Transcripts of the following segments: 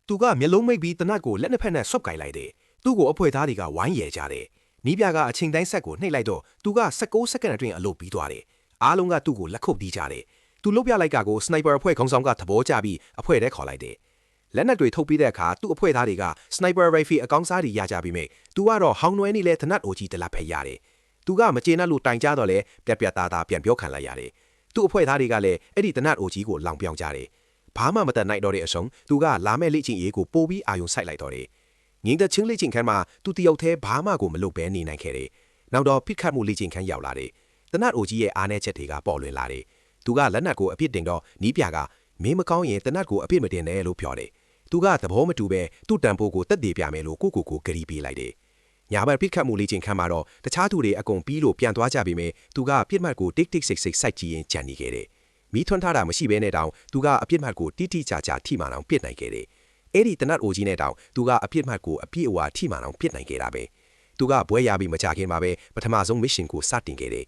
သူကမျက်လုံးမိတ်ပြီးတနတ်ကိုလက်နှစ်ဖက်နဲ့ဆွတ်ကင်လိုက်တယ်သူ့ကိုအဖွဲသားတွေကဝိုင်းရဲကြတယ်နီးပြကအချိန်တိုင်းဆက်ကိုနှိပ်လိုက်တော့သူက16စက္ကန့်အတွင်းအလုပ်ပြီးသွားတယ်အားလုံးကသူ့ကိုလက်ခုပ်တီးကြတယ်သူလုတ်ပြလိုက်ကကိုစနိုက်ပါအဖွဲ့ခေါင်းဆောင်ကသဘောကျပြီးအဖွဲ့ထဲခေါ်လိုက်တယ်လက်နက်တွေထုတ်ပြီးတဲ့အခါသူ့အဖွဲ့သားတွေကစနိုက်ပါရိုင်ဖီအကောင်းစားတွေရကြပြီးမိသူကတော့ဟောင်းနွဲနေလဲတနတ်အိုကြီးတလက်ဖက်ရတယ်သူကမကျေနပ်လို့တိုင်ကြတော့လဲပြက်ပြက်သားသားပြန်ပြောခံလိုက်ရတယ်သူ့အဖွဲ့သားတွေကလည်းအဲ့ဒီတနတ်အိုကြီးကိုလောင်ပြောင်ကြတယ်ဘာမှမတတ်နိုင်တော့တဲ့အဆုံးသူကလာမဲ့လေ့ကျင့်ရေးကိုပို့ပြီးအာယုံဆိုင်လိုက်တော့တယ်ငင်းတဲ့ချင်းလေ့ကျင့်ခန်းမှာသူတယောက်တည်းဘာမှကိုမလုပ်ဘဲနေနိုင်ခဲ့တယ်နောက်တော့ဖိတ်ခတ်မှုလေ့ကျင့်ခန်းရောက်လာတယ်တနတ်အိုကြီးရဲ့အားနည်းချက်တွေကပေါ်လွင်လာတယ်သူကလက်နက်ကိုအပြစ်တင်တော့နီးပြကမင်းမကောင်းရင်တနတ်ကိုအပြစ်မတင်နဲ့လို့ပြောတယ်သူကသဘောမတူပဲသူ့တန်ဖိုးကိုတက်တည်ပြမယ်လို့ကိုဂရီပေးလိုက်တယ်ညာဘက်ဖိတ်ခတ်မှုလေ့ကျင့်ခန်းမှာတော့တခြားသူတွေအကုန်ပြီးလို့ပြန်သွားကြပြီမယ်သူကပြစ်မှတ်ကိုတိတ်စိတ်စိုက်ကြည့်ရင်ကြံနေခဲ့တယ်မီးထွန်းထားတာမရှိဘဲနဲ့တောင်သူကအပြစ်မှတ်ကိုတိတိကျကျထိမှန်အောင်ပြစ်နိုင်ခဲ့တယ်အဲ့ဒီတနတ်အိုကြီးနဲ့တောင်သူကအပြစ်မှတ်ကိုအပြည့်အဝထိမှန်အောင်ပြစ်နိုင်ခဲ့တာပဲသူကဘွဲရပြီးမကြခင်မှာပဲပထမဆုံးမစ်ရှင်ကိုစတင်ခဲ့တယ်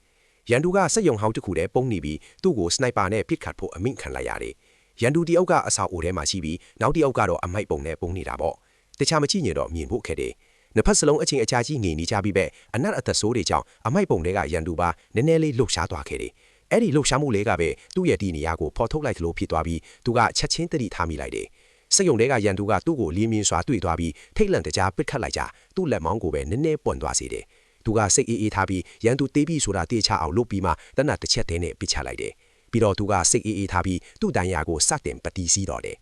ရန်သူကစက်ယုံဟောင်းတစ်ခုတည်းပုံနေပြီးသူ့ကိုစနိုက်ပါနဲ့ပစ်ခတ်ဖို့အမိန့်ခံလိုက်ရတယ်ရန်သူတယောက်ကအဆောက်အိုထဲမှာရှိပြီးနောက်တယောက်ကတော့အမိုက်ပုံနဲ့ပုံနေတာပေါ့တခြားမကြည့်ရင်တော့မြင်ဖို့ခက်တယ်နှစ်ဖက်စလုံးအချင်းအချာကြီးငြိမ်နေကြပြီးပဲအနက်အသက်ဆိုးတွေကြောင့်အမိုက်ပုံတွေကရန်သူပါနည်းနည်းလေးလှုပ်ရှားသွားခဲ့တယ်အဲ့ဒီလှုပ်ရှားမှုလေးကပဲသူ့ရဲ့ဒီနေရာကိုဖော်ထုတ်လိုက်သလိုဖြစ်သွားပြီးသူကချက်ချင်းတတိထားမိလိုက်တယ်စက်ယုံတွေကရန်သူကသူ့ကိုလင်းမြင်စွာတွေ့သွားပြီးထိတ်လန့်တကြားပစ်ခတ်လိုက်ကြသူ့လက်မောင်းကိုပဲနည်းနည်းပွန့်သွားစေတယ်သူကစိတ်အေးထားပြီးရန်သူတေးပြီးဆိုတာတေးချအောင်လုပ်ပြီးမှတနတ်တစ်ချက်တည်းနဲ့ပစ်ချလိုက်တယ်ပြီးတော့သူကစိတ်အေးထားပြီးသူ့တန်ရာကိုစတင်ပတီးစီးတော့တယ်